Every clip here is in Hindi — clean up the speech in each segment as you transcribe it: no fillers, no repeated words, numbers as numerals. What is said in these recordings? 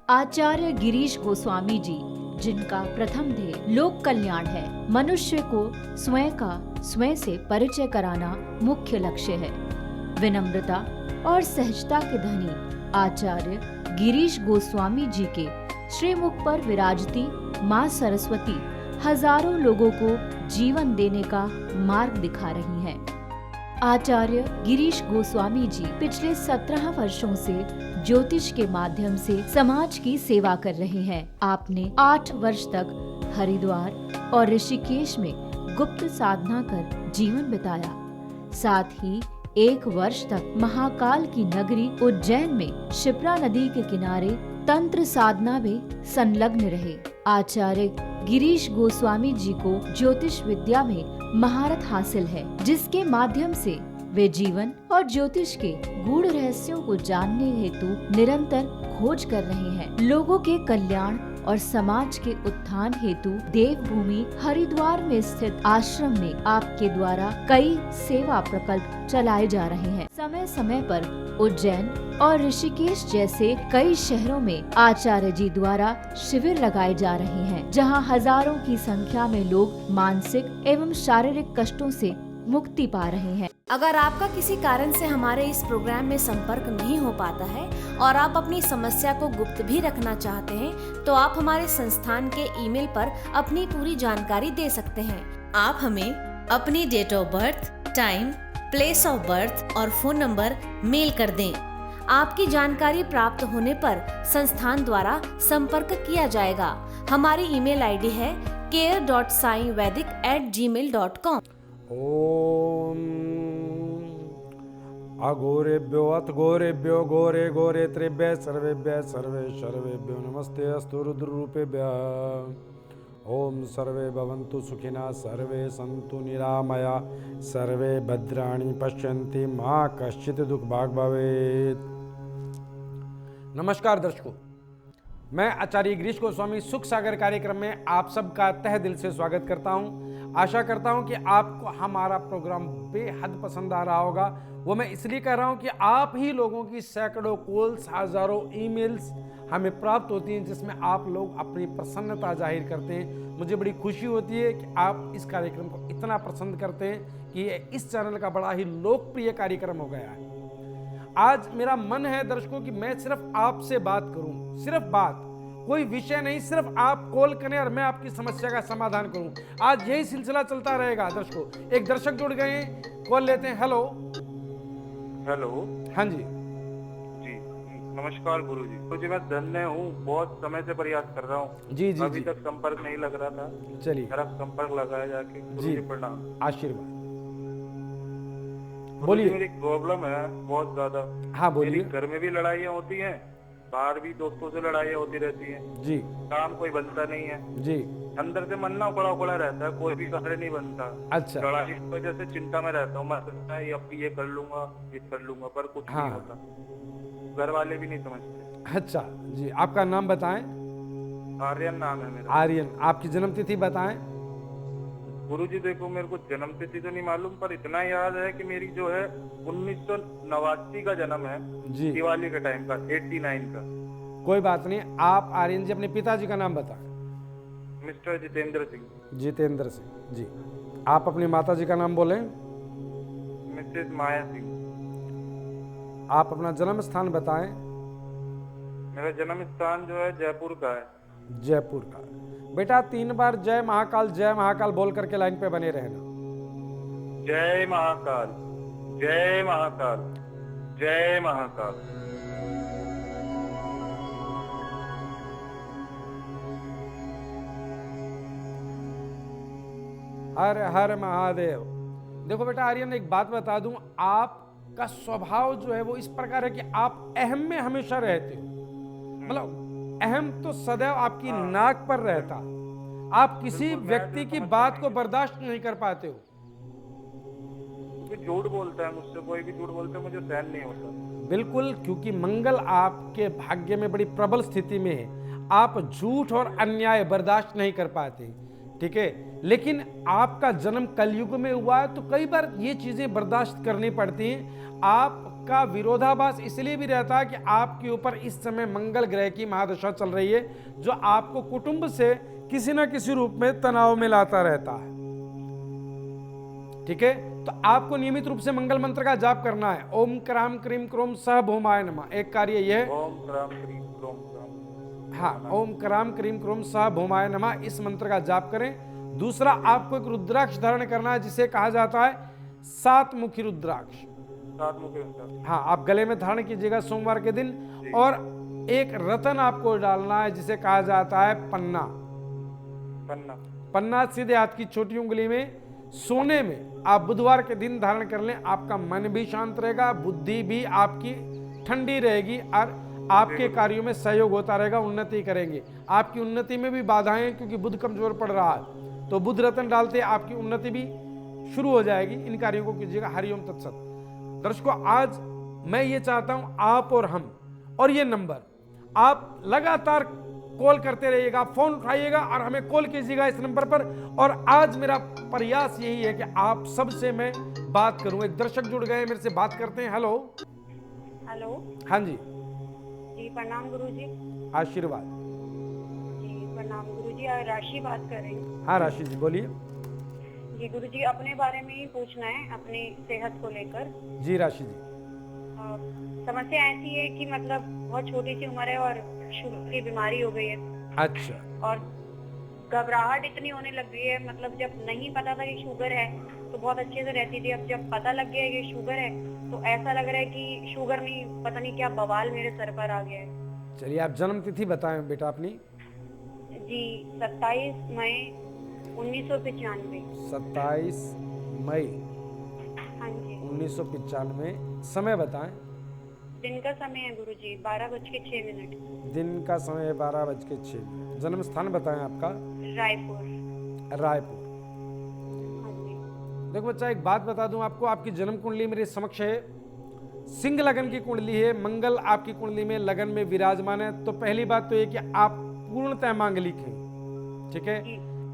आचार्य गिरीश गोस्वामी जी, जिनका प्रथम ध्येय लोक कल्याण है, मनुष्य को स्वयं का स्वयं से परिचय कराना मुख्य लक्ष्य है। विनम्रता और सहजता के धनी आचार्य गिरीश गोस्वामी जी के श्रीमुख पर विराजती माँ सरस्वती हजारों लोगों को जीवन देने का मार्ग दिखा रही हैं। आचार्य गिरीश गोस्वामी जी पिछले 17 वर्षों से ज्योतिष के माध्यम से समाज की सेवा कर रहे हैं। आपने 8 वर्ष तक हरिद्वार और ऋषिकेश में गुप्त साधना कर जीवन बिताया। साथ ही 1 वर्ष तक महाकाल की नगरी उज्जैन में शिप्रा नदी के किनारे तंत्र साधना में संलग्न रहे। आचार्य गिरीश गोस्वामी जी को ज्योतिष विद्या में महारत हासिल है, जिसके माध्यम से वे जीवन और ज्योतिष के गूढ़ रहस्यों को जानने हेतु निरंतर खोज कर रहे हैं। लोगों के कल्याण और समाज के उत्थान हेतु देवभूमि हरिद्वार में स्थित आश्रम में आपके द्वारा कई सेवा प्रकल्प चलाए जा रहे हैं। समय समय पर उज्जैन और ऋषिकेश जैसे कई शहरों में आचार्य जी द्वारा शिविर लगाए जा रहे हैं, जहां हजारों की संख्या में लोग मानसिक एवं शारीरिक कष्टों से मुक्ति पा रहे हैं। अगर आपका किसी कारण से हमारे इस प्रोग्राम में संपर्क नहीं हो पाता है और आप अपनी समस्या को गुप्त भी रखना चाहते हैं, तो आप हमारे संस्थान के ईमेल पर अपनी पूरी जानकारी दे सकते हैं। आप हमें अपनी date of birth, time, place of birth और फोन नंबर मेल कर दें। आपकी जानकारी प्राप्त होने पर संस्थान द्वारा संपर्क किया जाएगा। हमारी ईमेल आईडी है care.saivedic@gmail.com। ओम अघोरेभ्यो अथ घोरेभ्यो घोरे घोरे त्रिभ्य सर्वेभ्य सर्वेभ्यो नमस्ते अस्तु रुद्ररूपेभ्यः। ओम सर्वे भवन्तु सुखिनः, सर्वे सन्तु निरामया, सर्वे भद्राणि पश्यन्ति, मा कश्चित् दुःखभाग् भवेत्। नमस्कार दर्शकों, मैं आचार्य गिरीश गोस्वामी सुख सागर कार्यक्रम में आप सबका तहे दिल से स्वागत करता हूं। आशा करता हूं कि आपको हमारा प्रोग्राम बेहद पसंद आ रहा होगा। वो मैं इसलिए कह रहा हूं कि आप ही लोगों की सैकड़ों कॉल्स, हजारों ईमेल्स हमें प्राप्त होती हैं, जिसमें आप लोग अपनी प्रसन्नता जाहिर करते हैं। मुझे बड़ी खुशी होती है कि आप इस कार्यक्रम को इतना पसंद करते हैं कि ये इस चैनल का बड़ा ही लोकप्रिय कार्यक्रम हो गया है। आज मेरा मन है दर्शकों कि मैं सिर्फ आपसे बात करूं, सिर्फ बात, कोई विषय नहीं, सिर्फ आप कॉल करें और मैं आपकी समस्या का समाधान करूं। आज यही सिलसिला चलता रहेगा दर्शकों। एक दर्शक जुड़ गए हैं, कॉल लेते हैं। Hello hello. हाँ जी जी नमस्कार गुरुजी। गुरुजी मैं धन्य हूँ, बहुत समय से प्रयास कर रहा हूँ। जी जी अभी जी। तक संपर्क नहीं लग रहा था। चलिए, मेरा संपर्क लगाया जाके। गुरुजी प्रणाम। आशीर्वाद। गुरुजी बोलिए। मेरी प्रॉब्लम है बहुत ज्यादा। हाँ बोलिए। मेरी घर में भी लड़ाइयाँ होती हैं, बाहर भी दोस्तों से लड़ाइयाँ होती रहती हैं। जी। काम कोई बनता नहीं है जी। अंदर से मन ना उखड़ा रहता है, कोई भी कार्य नहीं बनता। अच्छा। लड़ाई की वजह से चिंता में रहता हूँ। मैं सोचता है अब ये कर लूंगा, ये कर लूंगा, पर कुछ हाँ। नहीं होता। घर वाले भी नहीं समझते। अच्छा जी, आपका नाम बताएं। आर्यन नाम है मेरा। आर्यन। आपकी जन्म तिथि बताएं। गुरुजी देखो, मेरे को जन्म तिथि तो नहीं मालूम, पर इतना याद है कि मेरी जो है 1989 का जन्म है जी। दिवाली के टाइम का, 89 का। कोई बात नहीं, आप आर्यन जी अपने पिताजी का नाम बताएं। मिस्टर जितेंद्र सिंह। जितेंद्र सिंह जी। आप अपनी माता जी का नाम बोलें। मिसेज माया सिंह। आप अपना जन्म स्थान बताएं। मेरा जन्म स्थान जो है जयपुर का है। जयपुर का। बेटा 3 बार जय महाकाल बोल करके लाइन पे बने रहना। जय महाकाल, जय महाकाल, जय महाकाल। हर हर महादेव। देखो बेटा आर्यन, एक बात बता दूं, आपका स्वभाव जो है वो इस प्रकार है कि आप अहम में हमेशा रहते हो। मतलब अहम तो सदैव आपकी नाक पर रहता। आप किसी व्यक्ति की बात को बर्दाश्त नहीं कर पाते हो। झूठ बोलता है मुझसे, कोई भी झूठ बोलता है, मुझे सहन नहीं होता। बिल्कुल, क्योंकि मंगल आपके भाग्य में बड़ी प्रबल स्थिति में है। आप झूठ और अन्याय बर्दाश्त नहीं कर पाते, ठीक है। लेकिन आपका जन्म कलयुग में हुआ है, तो कई बार ये चीजें बर्दाश्त करनी पड़ती हैं। आप आपका विरोधाभास इसलिए भी रहता है कि आपके ऊपर इस समय मंगल ग्रह की महादशा चल रही है, जो आपको कुटुंब से किसी न किसी रूप में तनाव में लाता रहता है। ठीक है, तो आपको नियमित रूप से मंगल मंत्र का जाप करना है। ओम क्राम क्रीम क्रोम सह भौमाय नमः। एक कार्य यह, ओम क्राम क्रीम क्रोम क्राम। हाँ, ओम क्राम क्रीम क्रोम सह भौमाय नमः, इस मंत्र का जाप करें। दूसरा, आपको एक रुद्राक्ष धारण करना है, जिसे कहा जाता है 7 मुखी रुद्राक्ष। 7 मुखी रुद्राक्ष। हाँ, आप गले में धारण कीजिएगा सोमवार के दिन। और एक रतन आपको डालना है, जिसे कहा जाता है पन्ना। पन्ना। पन्ना सीधे हाथ की छोटी उंगली में सोने में आप बुधवार के दिन धारण कर लें। आपका मन भी शांत रहेगा, बुद्धि भी आपकी ठंडी रहेगी और आपके कार्यों में सहयोग होता रहेगा, उन्नति करेंगे। आपकी उन्नति में भी बाधाएं, क्योंकि बुध कमजोर पड़ रहा है, तो बुध रतन डालते आपकी उन्नति भी शुरू हो जाएगी। इन कार्यों को कीजिएगा। हरिओम तत्सत। दर्शकों, आज मैं ये चाहता हूं आप और हम, और ये नंबर आप लगातार कॉल करते रहिएगा, फोन उठाइएगा और हमें कॉल कीजिएगा इस नंबर पर। और आज मेरा प्रयास यही है कि आप सबसे मैं बात करूं। एक दर्शक जुड़ गए, मेरे से बात करते हैं। हेलो। हेलो। हाँ जी। जी प्रणाम गुरुजी। आशीर्वाद। जी प्रणाम गुरुजी। राशि बात कर रही हूँ। हाँ राशि जी, बोलिए। जी गुरुजी, अपने बारे में ही पूछना है, अपनी सेहत को लेकर। जी राशि जी। समस्या ऐसी है कि मतलब बहुत छोटी सी उम्र है और शुगर की बीमारी हो गई है। अच्छा। और घबराहट इतनी होने लग गई है, मतलब जब नहीं पता था कि शुगर है तो बहुत अच्छे से रहती थी। अब जब पता लग गया ये शुगर है तो ऐसा लग रहा है कि शुगर नहीं, पता नहीं क्या बवाल मेरे सर पर आ गया है। चलिए, आप जन्म तिथि बताएं बेटा अपनी। जी 27 मई 1995। 27 मई हाँ जी। 1995। समय बताएं। दिन का समय है गुरुजी 12:06। दिन का समय है 12:06। जन्म स्थान बताएं आपका। रायपुर। रायपुर। हाँ जी। देखो बच्चा, एक बात बता दूं आपको, आपकी जन्म कुंडली मेरे समक्ष है। सिंह लगन की कुंडली है, मंगल आपकी कुंडली में लगन में विराजमान है। तो पहली बात तो ये कि आप पूर्णतः मांगलिक हैं। ठीक है,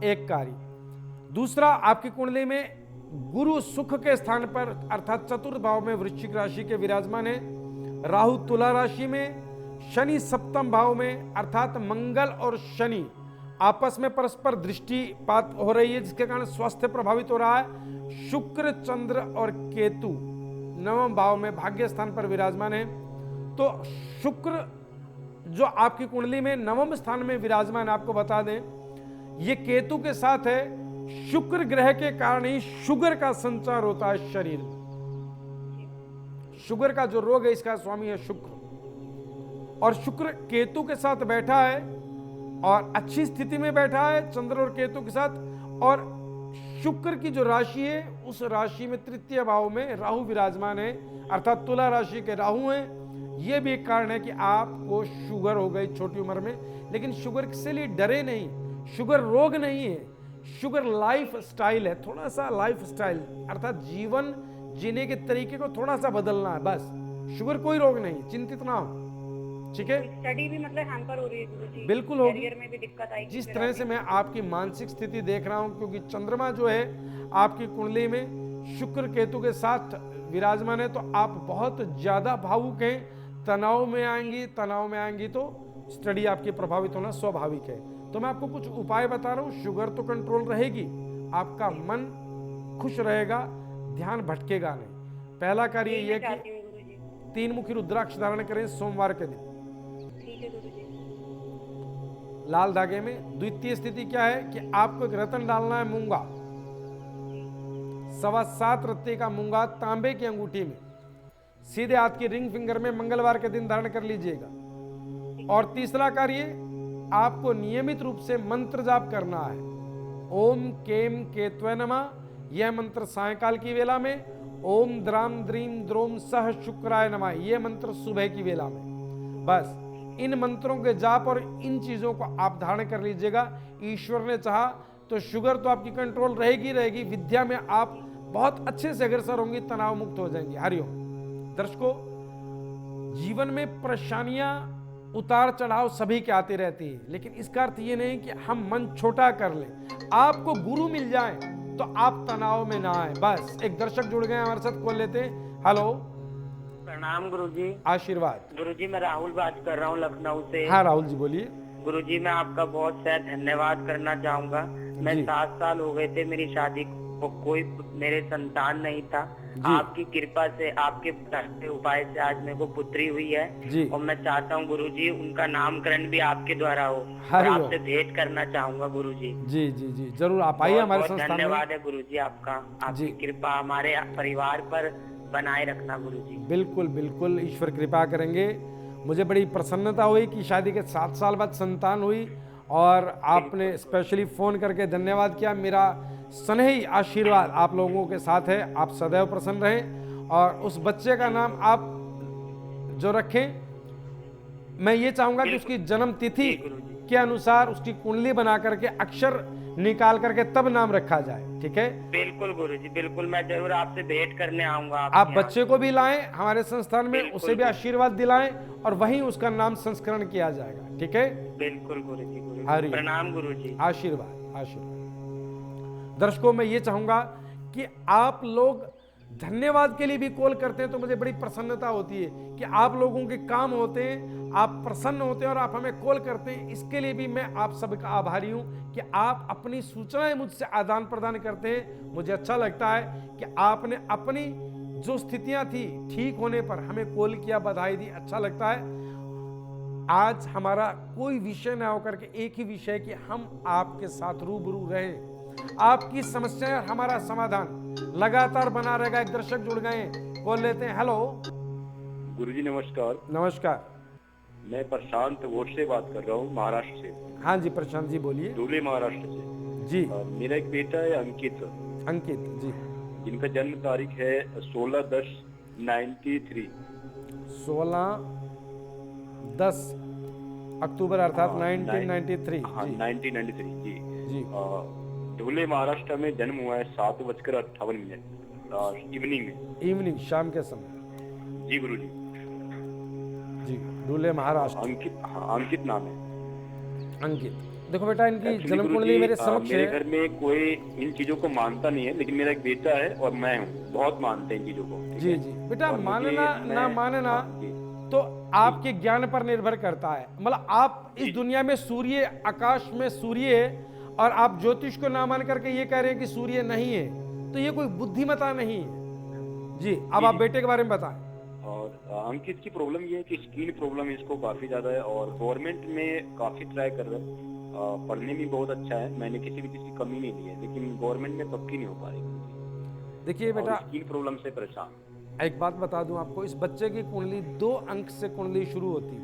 एक कार्य। दूसरा, आपकी कुंडली में गुरु सुख के स्थान पर अर्थात चतुर्थ भाव में वृश्चिक राशि के विराजमान है। राहु तुला राशि में, शनि सप्तम भाव में अर्थात मंगल और शनि आपस में परस्पर दृष्टिपात हो रही है, जिसके कारण स्वास्थ्य प्रभावित हो रहा है। शुक्र चंद्र और केतु नवम भाव में भाग्य स्थान पर विराजमान है। तो शुक्र जो आपकी कुंडली में नवम स्थान में विराजमान, आपको बता दें ये केतु के साथ है। शुक्र ग्रह के कारण ही शुगर का संचार होता है शरीर में। शुगर का जो रोग है इसका स्वामी है शुक्र, और शुक्र केतु के साथ बैठा है और अच्छी स्थिति में बैठा है चंद्र और केतु के साथ। और शुक्र की जो राशि है उस राशि में तृतीय भाव में राहु विराजमान है, अर्थात तुला राशि के राहु हैं। यह भी एक कारण है कि आपको शुगर हो गई छोटी उम्र में। लेकिन शुगर से लिए डरे नहीं, शुगर रोग नहीं है, शुगर लाइफ स्टाइल है। थोड़ा सा लाइफ स्टाइल अर्थात जीवन जीने के तरीके को थोड़ा सा बदलना है, बस। शुगर कोई रोग नहीं, चिंतित ना हो। ठीक है, स्टडी भी मतलब हैम्पर हो रही है गुरुजी। बिल्कुल होगी। करियर में भी दिक्कत आएगी। जिस तरह से मैं आपकी मानसिक स्थिति देख रहा हूं, क्योंकि चंद्रमा जो है आपकी कुंडली में शुक्र केतु के साथ विराजमान है, तो आप बहुत ज्यादा भावुक हैं, तनाव में आएंगी तो स्टडी आपकी प्रभावित होना स्वाभाविक है। तो मैं आपको कुछ उपाय बता रहा हूं। शुगर तो कंट्रोल रहेगी, आपका मन खुश रहेगा, ध्यान भटकेगा नहीं। पहला कार्य यह कि 3 मुखी रुद्राक्ष धारण करें सोमवार के दिन। ठीक है गुरुजी। लाल धागे में। द्वितीय स्थिति क्या है कि आपको एक रतन डालना है, मूंगा 7.25 रत्ती का मूंगा तांबे की अंगूठी में सीधे हाथ की रिंग फिंगर में मंगलवार के दिन धारण कर लीजिएगा। और तीसरा कार्य, आपको नियमित रूप से मंत्र जाप करना है। ओम केम केत्वे नमः, यह मंत्र सायकाल की वेला में। ओम द्राम द्रीम द्रोम सह शुक्राय नमः, यह मंत्र सुबह की वेला में। बस इन मंत्रों के जाप और इन चीजों को आप धारण कर लीजिएगा। ईश्वर ने चाहा तो शुगर तो आपकी कंट्रोल रहेगी। विद्या में आप बहुत अच्छे से अग्रसर होंगी, तनाव मुक्त हो जाएंगे। हरिओम। दर्शकों, जीवन में परेशानियां उतार चढ़ाव सभी के आती रहती है, लेकिन इसका अर्थ ये नहीं कि हम मन छोटा कर लें। आपको गुरु मिल जाए तो आप तनाव में ना आए। बस एक दर्शक जुड़ गए हमारे साथ, कॉल लेते हैं। हेलो। प्रणाम गुरुजी। आशीर्वाद। गुरुजी मैं राहुल बात कर रहा हूँ लखनऊ से। हाँ राहुल जी बोलिए। गुरुजी मैं आपका बहुत बहुत धन्यवाद करना चाहूंगा। मैं जी। 7 साल हो गए थे मेरी शादी को, कोई मेरे संतान नहीं था। जी। आपकी कृपा से, आपके बताए उपाय से आज मेरे को पुत्री हुई है। जी। और मैं चाहता हूँ गुरुजी उनका नामकरण भी आपके द्वारा हो, और हरि ओम। आपसे भेंट करना चाहूंगा गुरुजी। जी जी जी जरूर आप आइए हमारे बहुत संस्थान में। धन्यवाद है गुरुजी आपका। आपकी जी। कृपा हमारे परिवार पर बनाए रखना गुरुजी। बिल्कुल बिल्कुल ईश्वर कृपा करेंगे। मुझे बड़ी प्रसन्नता हुई कि शादी के 7 साल बाद संतान हुई और आपने स्पेशली फ़ोन करके धन्यवाद किया। मेरा स्नेही आशीर्वाद आप लोगों के साथ है। आप सदैव प्रसन्न रहें और उस बच्चे का नाम आप जो रखें, मैं ये चाहूँगा कि उसकी जन्म तिथि के अनुसार उसकी कुंडली बना करके अक्षर निकाल करके तब नाम रखा जाए। ठीक है? बिल्कुल गुरुजी, बिल्कुल मैं जरूर आपसे भेंट करने आऊंगा। आप बच्चे को भी लाएं हमारे संस्थान में, उसे भी आशीर्वाद दिलाएं और वहीं उसका नाम संस्करण किया जाएगा। ठीक है? बिल्कुल गुरुजी। हरि ओम। प्रणाम गुरुजी। आशीर्वाद आशीर्वाद। दर्शकों मैं ये चाहूंगा कि आप लोग धन्यवाद के लिए भी कॉल करते हैं तो मुझे बड़ी प्रसन्नता होती है कि आप लोगों के काम होते हैं, आप प्रसन्न होते हैं और आप हमें कॉल करते हैं। इसके लिए भी मैं आप सबका आभारी हूं कि आप अपनी सूचनाएं मुझसे आदान प्रदान करते हैं। मुझे अच्छा लगता है कि आपने अपनी जो स्थितियां थी ठीक होने पर हमें कॉल किया, बधाई दी। अच्छा लगता है। आज हमारा कोई विषय ना होकर के एक ही विषय कि हम आपके साथ रूबरू रहें। आपकी समस्याएं और हमारा समाधान लगातार बना रहेगा। एक दर्शक जुड़ गए, कॉल लेते हैं। हेलो गुरुजी नमस्कार। नमस्कार। मैं प्रशांत वोट से बात कर रहा हूँ, महाराष्ट्र से। हाँ जी प्रशांत जी बोलिए। धुले महाराष्ट्र से जी। मेरा एक बेटा है अंकित। अंकित जी। जिनका जन्म तारीख है 16/10/93। 16/10 अक्टूबर अर्थात 1993। हाँ, जी 1993 जी। जी। धुले महाराष्ट्र में जन्म हुआ है 7:58 इवनिंग में। इवनिंग शाम के समय। जी गुरुजी। जी धुले महाराष्ट्र। अंकित, हाँ अंकित नाम है। अंकित। देखो बेटा इनकी Actually जन्म गुरुजी, कुंडली मेरे समक्ष मेरे है। घर में कोई इन चीजों को मानता नहीं है, लेकिन मेरा एक बेटा है और मैं हूँ, बहुत मानते हैं इन चीजों को। ठीक जी है? जी बेटा और मुझे- मानना ना मैं- मानना हाँ, जी। तो आपके ज्ञान पर निर्भर करता है। मतलब आप इस दुनिया में सूर्य, आकाश में सूर्य है और आप ज्योतिष को ना मान करके ये कह रहे हैं कि सूर्य नहीं है, तो ये कोई बुद्धिमता नहीं है। जी अब आप बेटे के बारे में बताएं। और अंकित की प्रॉब्लम ये है कि स्किन प्रॉब्लम इसको काफी ज्यादा है और गवर्नमेंट में काफी ट्राई कर रहा है। पढ़ने में बहुत अच्छा है, मैंने किसी भी चीज की कमी नहीं दी है, लेकिन गवर्नमेंट में पक्की नहीं हो पा रही। देखिए बेटा स्किन प्रॉब्लम से परेशान। एक बात बता दूं आपको, इस बच्चे की कुंडली 2 अंक से कुंडली शुरू होती है,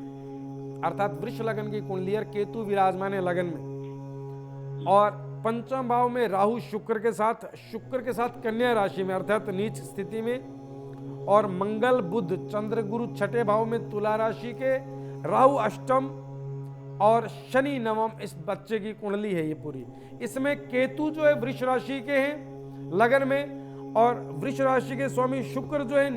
अर्थात वृष लगन की कुंडली और केतु विराजमान है लगन में, और पंचम भाव में राहु शुक्र के साथ कन्या राशि में अर्थात नीच स्थिति में, और मंगल बुध चंद्र गुरु छठे भाव में तुला राशि के, राहु अष्टम और शनि नवम इस बच्चे की कुंडली है ये पूरी। इसमें केतु जो है वृष राशि के हैं लगन में, और वृष राशि के स्वामी शुक्र जो है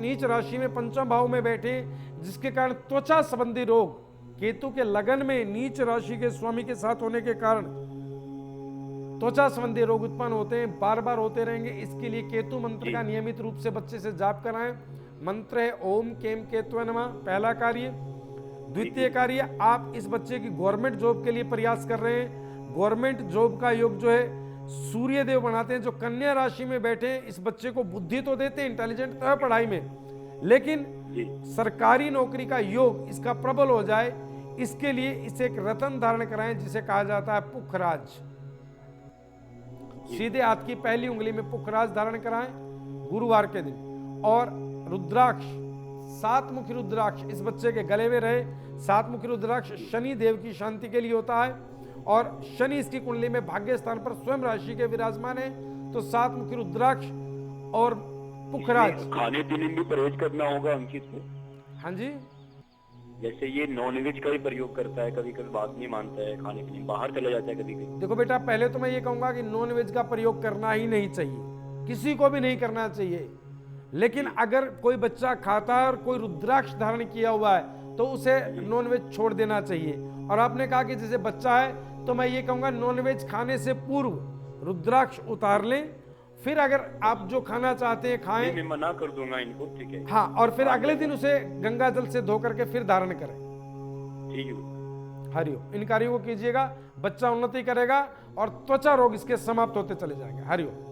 नीच राशि में पंचम भाव में बैठे, जिसके कारण त्वचा संबंधी रोग केतु के लगन में नीच राशि के स्वामी के साथ होने के कारण त्वचा संबंधी रोग उत्पन्न होते हैं, बार बार होते रहेंगे। इसके लिए केतु मंत्र का नियमित रूप से बच्चे से जाप कराएं। मंत्र है ओम केम केतुवे नमः, पहला कार्य। द्वितीय कार्य, आप इस बच्चे की गवर्नमेंट जॉब के लिए प्रयास कर रहे हैं। गवर्नमेंट जॉब का योग जो है सूर्य देव बनाते हैं, जो कन्या राशि में बैठे हैं। इस बच्चे को बुद्धि तो देते हैं, इंटेलिजेंट तो है पढ़ाई में, लेकिन सरकारी नौकरी का योग इसका प्रबल हो जाए, इसके लिए इसे एक रतन धारण कराएं जिसे कहा जाता है पुखराज। सीधे हाथ की पहली उंगली में पुखराज धारण कराएं गुरुवार के दिन, और रुद्राक्ष 7 मुखी रुद्राक्ष इस बच्चे के गले में रहे। 7 मुखी रुद्राक्ष शनि देव की शांति के लिए होता है, और शनि इसकी कुंडली में भाग्य स्थान पर स्वयं राशि के विराजमान है, तो 7 मुखी रुद्राक्ष और पुखराज। खाने पीने में भी परहेज करना होगा अंकित को। हाँ जी, जैसे ये नॉनवेज का भी प्रयोग करता है, कभी कभी बात नहीं मानता है, खाने पीने बाहर चला जाता है कभी कभी। देखो बेटा पहले तो मैं ये कहूंगा कि नॉन वेज का प्रयोग करना ही नहीं चाहिए, किसी को भी नहीं करना चाहिए। लेकिन अगर कोई बच्चा खाता है और कोई रुद्राक्ष धारण किया हुआ है तो उसे नॉन वेज छोड़ देना चाहिए। और आपने कहा कि जैसे बच्चा है, तो मैं ये कहूंगा नॉन वेज खाने से पूर्व रुद्राक्ष उतार लें, फिर अगर आप जो खाना चाहते हैं खाएं। मैं मना कर दूंगा इनको, ठीक है। हाँ, और फिर अगले दिन उसे गंगा जल से धो करके फिर धारण करें। ठीक है गुरुजी। हरिओम। इन कार्यों को कीजिएगा, बच्चा उन्नति करेगा और त्वचा रोग इसके समाप्त होते चले जाएंगे। हरिओम।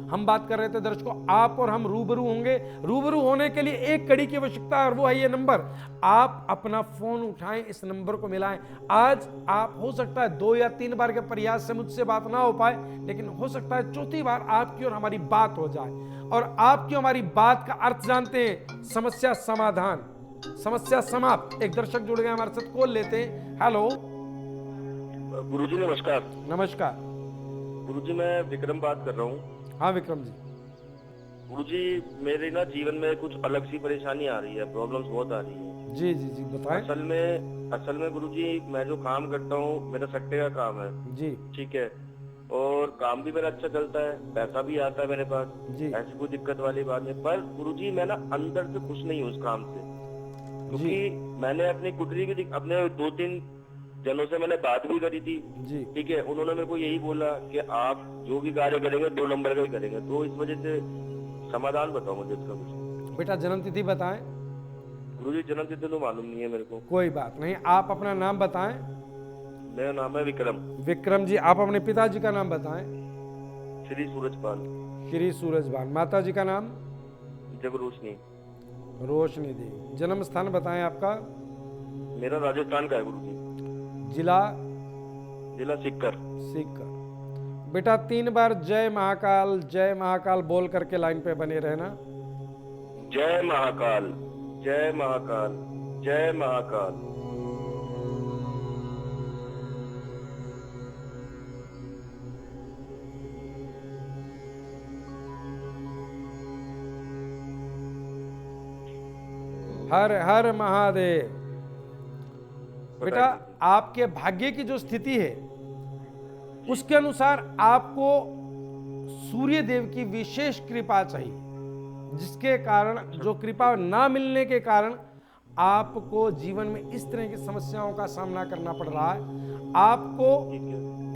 हम बात कर रहे थे दर्शकों, आप और हम रूबरू होंगे। रूबरू होने के लिए एक कड़ी की आवश्यकता है और वो है ये नंबर। आप अपना फोन उठाएं, इस नंबर को मिलाएं। आज आप हो सकता है 2 या 3 बार के प्रयास से मुझसे बात ना हो पाए, लेकिन हो सकता है चौथी बार आपकी और हमारी बात हो जाए। और आपकी हमारी बात का अर्थ जानते हैं, समस्या समाधान, समस्या समाप्त। एक दर्शक जुड़ गए हमारे साथ, कॉल लेते हैं। हेलो गुरुजी नमस्कार। नमस्कार। गुरुजी मैं विक्रम बात कर रहा हूँ। हाँ विक्रम जी। गुरुजी मेरे ना जीवन में कुछ अलग सी परेशानी आ रही है, प्रॉब्लम्स बहुत आ रही है। जी जी जी बताएं। असल में गुरुजी मैं जो काम करता हूँ मेरा सट्टे का काम है जी। ठीक है, और काम भी मेरा अच्छा चलता है, पैसा भी आता है मेरे पास जी। ऐसी कोई दिक्कत वाली बात नहीं। पर गुरुजी मैं ना अंदर से खुश नहीं हूँ उस काम से, क्योंकि मैंने अपनी कुटरी भी अपने 2-3 जनों से मैंने बात भी करी थी जी। ठीक है, उन्होंने मेरे को यही बोला कि आप जो भी कार्य करेंगे 2 नंबर का ही करेंगे। तो इस वजह से समाधान बताओ मुझे इसका कुछ। बेटा जन्म तिथि बताएं। गुरुजी जन्म तिथि तो मालूम नहीं है मेरे को। कोई बात नहीं, आप अपना नाम बताएं। मेरा नाम है विक्रम। विक्रम जी, आप अपने पिताजी का नाम बताएं। श्री सूरजपाल। श्री सूरजभान। माता जी का नाम? जग रोशनी। रोशनी देवी। जन्म स्थान बताएं आपका? मेरा राजस्थान का है गुरुजी। जिला? जिला सीकर। सीकर। बेटा 3 बार जय महाकाल बोल करके लाइन पे बने रहना। जय महाकाल, जय महाकाल, जय महाकाल। हर हर महादेव। बेटा आपके भाग्य की जो स्थिति है उसके अनुसार आपको सूर्य देव की विशेष कृपा चाहिए, जिसके कारण, जो कृपा ना मिलने के कारण आपको जीवन में इस तरह की समस्याओं का सामना करना पड़ रहा है। आपको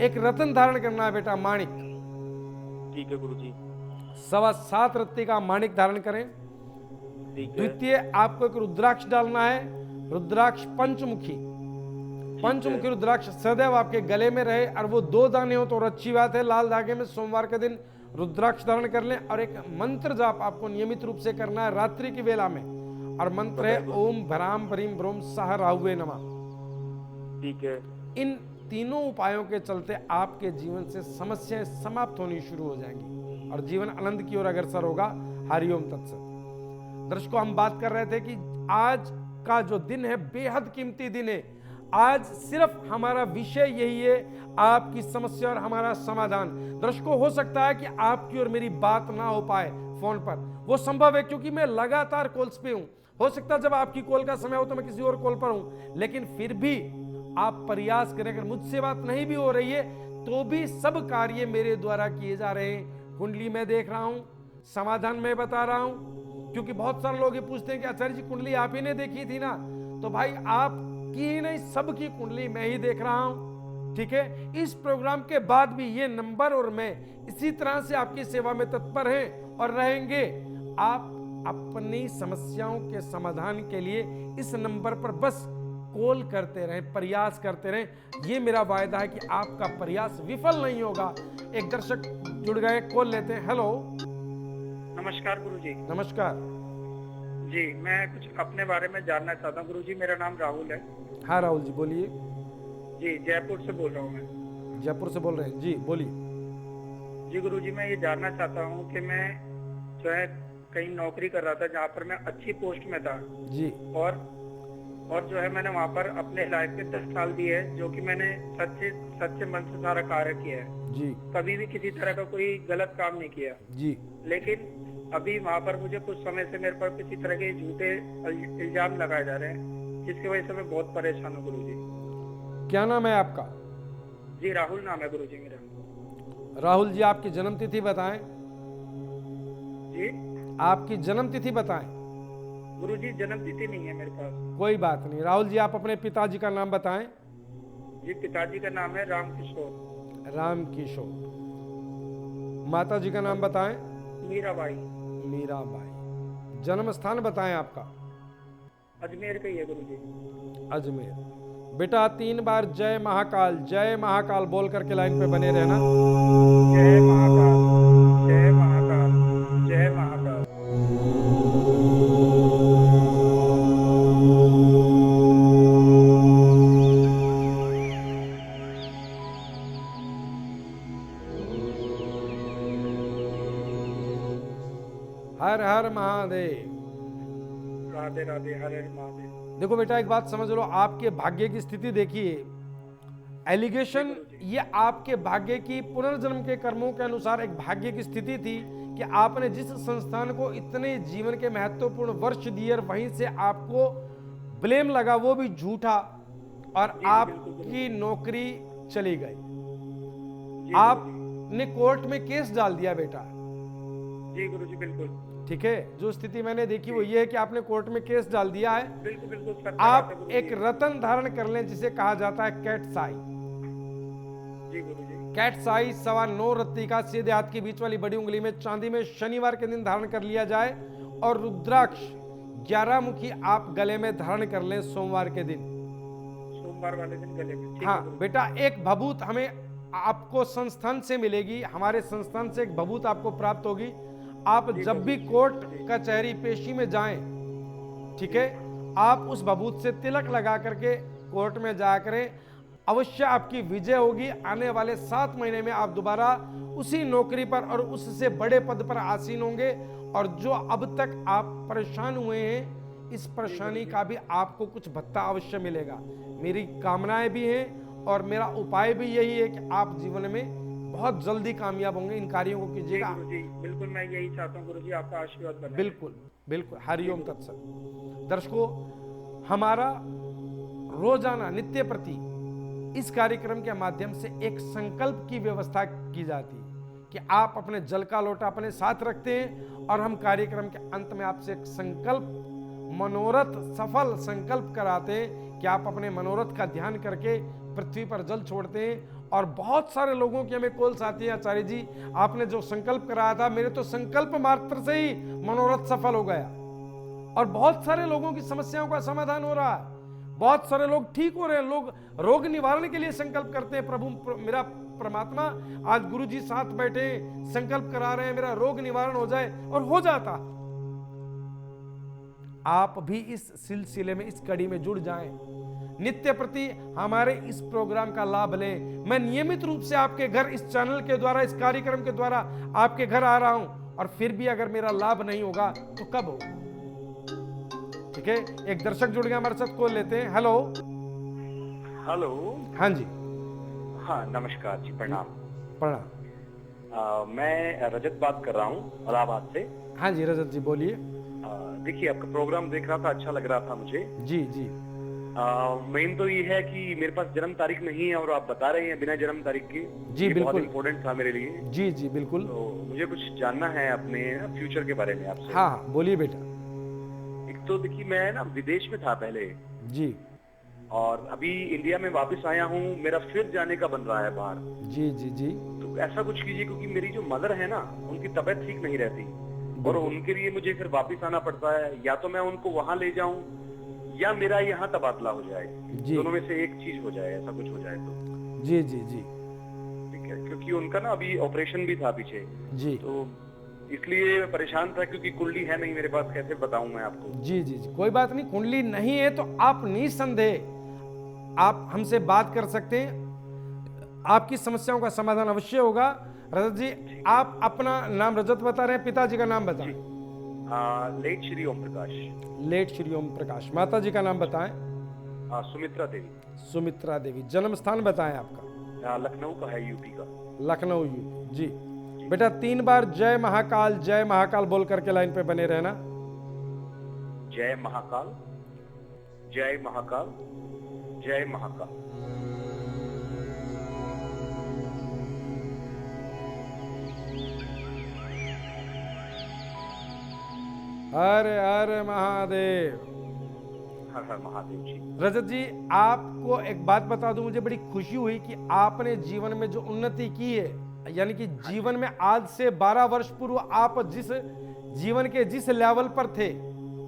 एक रत्न धारण करना है बेटा, माणिक। ठीक है गुरुजी। 7.25 रत्ती का माणिक धारण करें। द्वितीय आपको एक रुद्राक्ष डालना है, रुद्राक्ष पंचमुखी रुद्राक्ष सदैव आपके गले में रहे, और वो 2 दाने हो तो और अच्छी बात है। लाल धागे में सोमवार के दिन रुद्राक्ष धारण कर लें। और एक मंत्र जाप आपको नियमित रूप से करना है रात्रि की वेला में, और मंत्र है ओम भ्राम भरीम ब्रोम सह राहुवे नमः। ठीक है। इन तीनों उपायों के चलते आपके जीवन से समस्याएं समाप्त होनी शुरू हो जाएंगी और जीवन आनंद की ओर अग्रसर होगा। हरिओम तत्सत। दर्शकों, हम बात कर रहे थे कि आज का जो दिन है बेहद कीमती दिन है। आज सिर्फ हमारा विषय यही है, आपकी समस्या और हमारा समाधान। दर्शकों, हो सकता है कि आपकी और मेरी बात ना हो पाए फोन पर, वो संभव है क्योंकि मैं लगातार कॉल्स पे हूं। हो सकता है जब आपकी कॉल का समय हो तो मैं किसी और कॉल पर हूं, लेकिन फिर भी आप प्रयास करें। अगर मुझसे बात नहीं भी हो रही है तो भी सब कार्य मेरे द्वारा किए जा रहे हैं। कुंडली मैं देख रहा हूं, समाधान मैं बता रहा हूं, क्योंकि बहुत सारे लोग ये पूछते हैं कि आचार्य जी कुंडली आप ही ने देखी थी ना, तो भाई आप की ही नहीं, सबकी कुंडली मैं ही देख रहा हूं। ठीक है, इस प्रोग्राम के बाद भी ये नंबर और मैं इसी तरह से आपकी सेवा में तत्पर हैं और रहेंगे। आप अपनी समस्याओं के समाधान के लिए इस नंबर पर बस कॉल करते रहें, प्रयास करते रहें। ये मेरा वायदा है कि आपका प्रयास विफल नहीं होगा। एक दर्शक जुड़ गए, कॉल लेते हैं। हेलो नमस्कार गुरुजी। नमस्कार जी, मैं कुछ अपने बारे में जानना चाहता हूँ गुरुजी। मेरा नाम राहुल है। हाँ राहुल जी बोलिए। जी, जयपुर से बोल रहा हूँ मैं। जयपुर से बोल रहे हैं जी, बोलिए। जी गुरुजी, मैं ये जानना चाहता हूँ कि मैं जो है कहीं नौकरी कर रहा था जहाँ पर मैं अच्छी पोस्ट में था जी, और जो है मैंने वहाँ पर अपने लाइफ के 10 साल दिए, जो कि मैंने सच्चे मन से सारा कार्य किया है जी, कभी भी किसी तरह का कोई गलत काम नहीं किया जी। लेकिन अभी वहाँ पर मुझे कुछ समय से मेरे पर किसी तरह के झूठे इल्जाम लगाए जा रहे हैं, जिसकी वजह से मैं बहुत परेशान हूँ गुरुजी। क्या नाम है आपका? जी राहुल नाम है गुरुजी मेरा। राहुल जी, आपकी जन्म तिथि बताएं। जी, आपकी जन्म तिथि बताएं। गुरुजी जन्म तिथि नहीं है मेरे पास। कोई बात नहीं। राहुल जी, आप अपने पिताजी का नाम बताएं। जी, पिताजी का नाम है राम किशोर। राम किशोर। माता जी का नाम बताएं। मीराबाई। मीराबाई। जन्म स्थान बताएं आपका। अजमेर का ही है गुरुजी। अजमेर। बेटा 3 बार जय महाकाल बोल करके लाइन पे बने रहना। जय महाकाल, जय महाकाल, जय महाकाल। हर हर महादेव। राधे राधे, हरे हरे महादेव। देखो बेटा एक बात समझ लो, आपके भाग्य की स्थिति देखिए। एलिगेशन ये आपके भाग्य की पुनर्जन्म के कर्मों के अनुसार एक भाग्य की स्थिति थी कि आपने जिस संस्थान को इतने जीवन के महत्वपूर्ण वर्ष दिए और वहीं से आपको ब्लेम लगा, वो भी झूठा, और आपकी नौकरी चली गई। आपने कोर्ट में केस डाल दिया बेटा। जी गुरुजी बिल्कुल। ठीक है, जो स्थिति मैंने देखी वो ये है कि आपने कोर्ट में केस डाल दिया है। बिल्कुल बिल्कुल सत्य बात आप है गुरुजी। एक रतन धारण कर लें जिसे कहा जाता है कैट साई। जी गुरुजी। कैट साई 9.25 रत्ती का सीधे हाथ की बीच वाली बड़ी उंगली में चांदी में शनिवार के दिन धारण कर लिया जाए, और रुद्राक्ष 11 मुखी आप गले में धारण कर लें सोमवार के दिन। सोमवार वाले दिन गले में। ठीक है हाँ गुरुजी। बेटा, एक भभूत हमें आपको संस्थान से मिलेगी, हमारे संस्थान से एक भभूत आपको प्राप्त होगी। आप जब भी कोर्ट कचहरी पेशी में जाएं, ठीक है, आप उस भभूत से तिलक लगा करके कोर्ट में जाया करें। अवश्य आपकी विजय होगी। आने वाले 7 महीने में आप दोबारा उसी नौकरी पर और उससे बड़े पद पर आसीन होंगे, और जो अब तक आप परेशान हुए हैं, इस परेशानी का भी आपको कुछ भत्ता अवश्य मिलेगा। मेरी कामनाएं भी हैं और मेरा उपाय भी यही है कि आप जीवन में बहुत जल्दी कामयाब होंगे। इन कार्यों को कीजिएगा। गुरुजी बिल्कुल, मैं यही चाहता हूँ गुरुजी, आपका आशीर्वाद बने। बिल्कुल बिल्कुल। हरिओम तत्सत। दर्शकों, हमारा रोजाना नित्य प्रति इस कार्यक्रम के माध्यम से एक संकल्प की व्यवस्था की जाती है कि आप अपने जल का लोटा अपने साथ रखते हैं, और हम कार्यक्रम के अंत में आपसे एक संकल्प, मनोरथ सफल संकल्प कराते हैं कि आप अपने मनोरथ का ध्यान करके पृथ्वी पर जल छोड़ते हैं। और बहुत सारे लोगों की हमें कॉल्स आती है, आचार्य जी आपने जो संकल्प कराया था, मेरे तो संकल्प मात्र से ही मनोरथ सफल हो गया, और बहुत सारे लोगों की समस्याओं का समाधान हो रहा है। बहुत सारे लोग ठीक हो रहे हैं। लोग रोग निवारण के लिए संकल्प करते हैं, प्रभु मेरा परमात्मा आज गुरु जी साथ बैठे संकल्प करा रहे हैं, मेरा रोग निवारण हो जाए, और हो जाता। आप भी इस सिलसिले में, इस कड़ी में जुड़ जाएं। नित्य प्रति हमारे इस प्रोग्राम का लाभ लें। मैं नियमित रूप से आपके घर इस चैनल के द्वारा, इस कार्यक्रम के द्वारा आपके घर आ रहा हूं, और फिर भी अगर मेरा लाभ नहीं होगा तो कब होगा? ठीक है, एक दर्शक जुड़ गया हमारे साथ, कॉल लेते हैं। हेलो। हेलो। हाँ जी। हाँ नमस्कार जी, प्रणाम। प्रणाम। मैं रजत बात कर रहा हूँ इलाहाबाद से। हाँ जी रजत जी बोलिए। देखिए आपका प्रोग्राम देख रहा था, अच्छा लग रहा था मुझे। जी जी। मेन तो ये है कि मेरे पास जन्म तारीख नहीं है, और आप बता रहे हैं बिना जन्म तारीख के। जी ये बिल्कुल। बहुत इम्पोर्टेंट था मेरे लिए। जी जी बिल्कुल। तो मुझे कुछ जानना है अपने फ्यूचर के बारे में आपसे। हाँ हाँ बोलिए बेटा। एक तो देखिए, मैं ना विदेश में था पहले, जी। और अभी इंडिया में वापस आया हूँ, मेरा फिर जाने का बन रहा है बाहर। जी जी जी। तो ऐसा कुछ कीजिए, क्योंकि मेरी जो मदर है ना, उनकी तबीयत ठीक नहीं रहती, और उनके लिए मुझे फिर वापस आना पड़ता है। या तो मैं उनको वहां ले जाऊं, या मेरा यहाँ तबादला हो जाए। दोनों में से एक चीज हो जाए, ऐसा कुछ हो जाए तो। जी जी जी। ठीक है, क्योंकि उनका ना अभी ऑपरेशन भी था पीछे। जी। तो इसलिए परेशान था, क्योंकि कुंडली है नहीं मेरे पास, कैसे बताऊं मैं आपको। जी जी जी, कोई बात नहीं। कुंडली नहीं है तो आप निसंदेह आप हमसे बात कर सकते हैं। आपकी समस्याओं का समाधान अवश्य होगा। रजत जी, आप अपना नाम रजत बता रहे हैं, पिताजी का नाम बताएं। लेट श्री ओम प्रकाश। लेट श्री ओम प्रकाश। माता जी का नाम बताएं। सुमित्रा देवी। सुमित्रा देवी। जन्म स्थान बताएं आपका। लखनऊ का है, यूपी का। लखनऊ यूपी। जी बेटा 3 बार जय महाकाल बोल करके लाइन पे बने रहना। जय महाकाल, जय महाकाल, जय महाकाल। हर हर महादेव। हर हर महादेव जी। रजत जी, आपको एक बात बता दूं, मुझे बड़ी खुशी हुई कि आपने जीवन में जो उन्नति की है, यानी कि जीवन में आज से 12 वर्ष पूर्व आप जिस जीवन के जिस लेवल पर थे,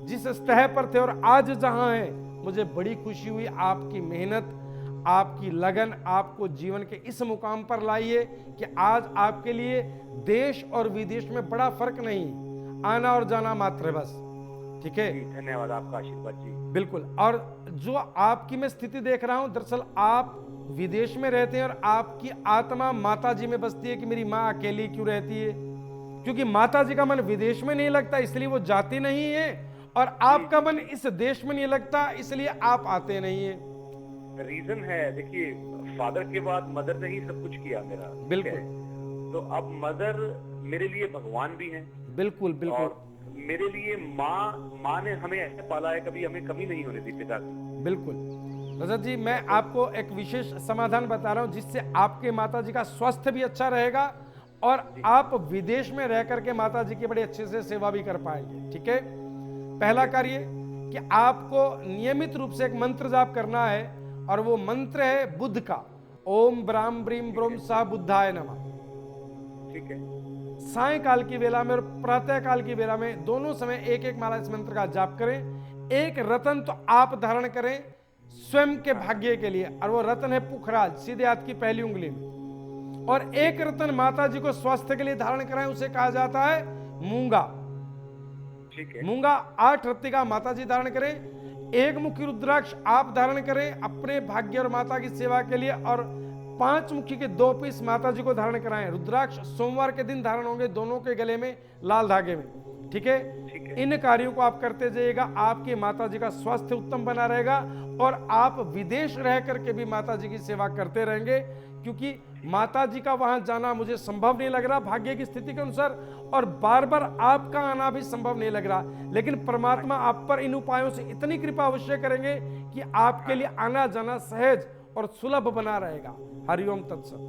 जिस सतह पर थे और आज जहां हैं, मुझे बड़ी खुशी हुई। आपकी मेहनत, आपकी लगन आपको जीवन के इस मुकाम पर लाई है कि आज आपके लिए देश और विदेश में बड़ा फर्क नहीं, आना और जाना मात्र है बस। ठीक है, धन्यवाद, आपका आशीर्वाद जी। बिल्कुल। और जो आपकी मैं स्थिति देख रहा हूं, दरअसल आप विदेश में रहते हैं और आपकी आत्मा माता जी में बसती है कि मेरी माँ अकेली क्यों रहती है, क्योंकि माता जी का मन विदेश में नहीं लगता इसलिए वो जाती नहीं है, और आपका मन इस देश में नहीं लगता इसलिए आप आते नहीं है। रीजन है, देखिए, फादर के बाद मदर ने ही सब कुछ किया मेरा। बिल्कुल। तो अब मदर मेरे लिए भगवान भी हैं। बिल्कुल बिल्कुल। और मेरे लिए माँ ने हमें ऐसे पाला है, कभी हमें कमी नहीं होने दी पिता की। बिल्कुल। रजत जी, मैं आपको एक विशेष समाधान बता रहा हूं जिससे आपके माता जी का स्वास्थ्य भी अच्छा रहेगा और आप विदेश में रह करके माता जी की बड़ी अच्छे से सेवा भी कर पाएंगे। ठीक है, पहला कार्य कि आपको नियमित रूप से एक मंत्र जाप करना है और वो मंत्र है बुद्ध का, ओम ब्राह्म ब्रीम ब्रोम सा बुद्धाय नमः। ठीक है। सायंकाल की वेला में और प्रातः काल की वेला में दोनों समय एक एक माला इस मंत्र का जाप करें। एक रतन तो आप धारण करें स्वयं के भाग्य के लिए, और वो रतन है पुखराज, सीधे हाथ की पहली उंगली में। और एक रतन माता जी को स्वास्थ्य के लिए धारण कराएं, उसे कहा जाता है मूंगा। ठीक है। मूंगा 8 रत्तिका माता जी धारण करें। एक मुखी रुद्राक्ष आप धारण करें अपने भाग्य और माता की सेवा के लिए, और 5 मुखी के 2 पीस माता जी को धारण कराएं। रुद्राक्ष सोमवार के दिन धारण होंगे, दोनों के गले में लाल धागे में। ठीक है, इन कार्यों को आप करते जाइएगा, आपकी माता जी का स्वास्थ्य उत्तम बना रहेगा और आप विदेश रह करके भी माता जी की सेवा करते रहेंगे, क्योंकि माता जी का वहां जाना मुझे संभव नहीं लग रहा भाग्य की स्थिति के अनुसार, और बार बार आपका आना भी संभव नहीं लग रहा। लेकिन परमात्मा आप पर इन उपायों से इतनी कृपा अवश्य करेंगे कि आपके लिए आना जाना सहज और सुलभ बना रहेगा। हरिओम तत्सत।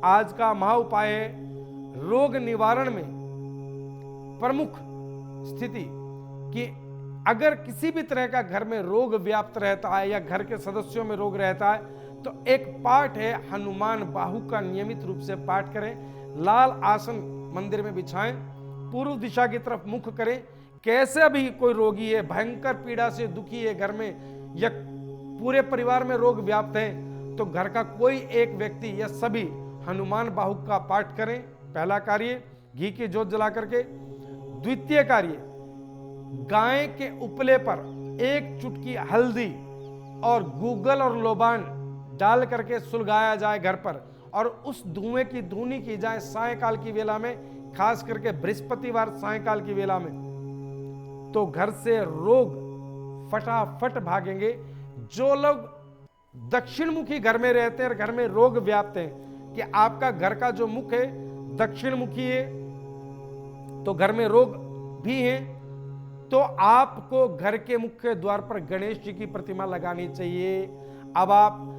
आज का महा उपाय है रोग निवारण में प्रमुख स्थिति कि अगर किसी भी तरह का घर में रोग व्याप्त रहता है या घर के सदस्यों में रोग रहता है, तो एक पाठ है हनुमान बाहु का, नियमित रूप से पाठ करें। लाल आसन मंदिर में बिछाएं, पूर्व दिशा की तरफ मुख करें। कैसे भी कोई रोगी है, भयंकर पीड़ा से दुखी है घर में, या पूरे परिवार में रोग व्याप्त है, तो घर का कोई एक व्यक्ति या सभी हनुमान बाहु का पाठ करें। पहला कार्य घी की जोत जला करके। द्वितीय कार्य गाय के उपले पर 1 चुटकी हल्दी और गूगल और लोबान डाल करके सुलगाया जाए घर पर, और उस धुएं की धुनी की जाए सायंकाल की वेला में, खास करके बृहस्पतिवार सायंकाल की वेला में, तो घर से रोग फटाफट भागेंगे। जो लोग दक्षिण मुखी घर में रहते हैं और घर में रोग व्याप्त हैं, कि आपका घर का जो मुख है दक्षिण मुखी है, तो घर में रोग भी है, तो आपको घर के मुख्य द्वार पर गणेश जी की प्रतिमा लगानी चाहिए। अब आप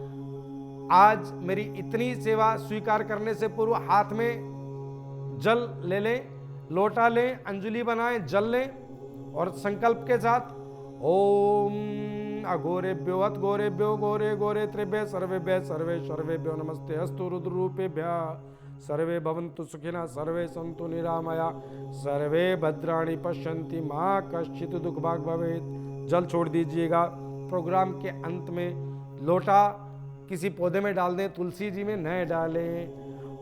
आज मेरी इतनी सेवा स्वीकार करने से पूर्व हाथ में जल ले लें, लोटा लें, अंजलि बनाएं, जल लें और संकल्प के साथ ओम अघोरेभ्यो अत घोरेभ्यो घोरे घोरे त्रिभ्य सर्वेभ्य सर्वे सर्वेभ्यो नमस्ते अस्तु रुद्र रूपेभ्यः सर्वे भवन्तु सुखिनः सर्वे सन्तु निरामया सर्वे भद्राणि पश्यन्ति मा कश्चित् दुख भाग भवेत्। जल छोड़ दीजिएगा। प्रोग्राम के अंत में लोटा किसी पौधे में डाल दें, तुलसी जी में न डालें।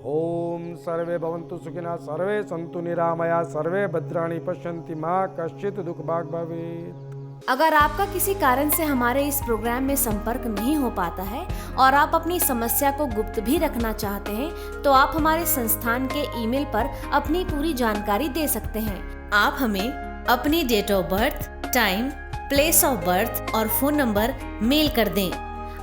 ओम सर्वे भवन्तु सुखिनः सर्वे सन्तु निरामया सर्वे भद्राणि पश्यन्ति मा कश्चित् दुख भाग भवेत्। अगर आपका किसी कारण से हमारे इस प्रोग्राम में संपर्क नहीं हो पाता है और आप अपनी समस्या को गुप्त भी रखना चाहते हैं, तो आप हमारे संस्थान के ईमेल पर अपनी पूरी जानकारी दे सकते हैं। आप हमें अपनी date of birth, time, place of birth और फोन नंबर मेल कर दें।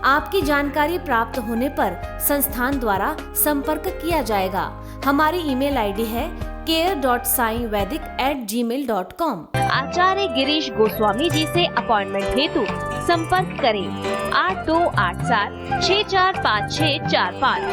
आपकी जानकारी प्राप्त होने पर संस्थान द्वारा संपर्क किया जाएगा। हमारी ईमेल आईडी है care.saivedic@gmail.com। आचार्य गिरीश गोस्वामी जी से अपॉइंटमेंट हेतु संपर्क करें 8287 645645।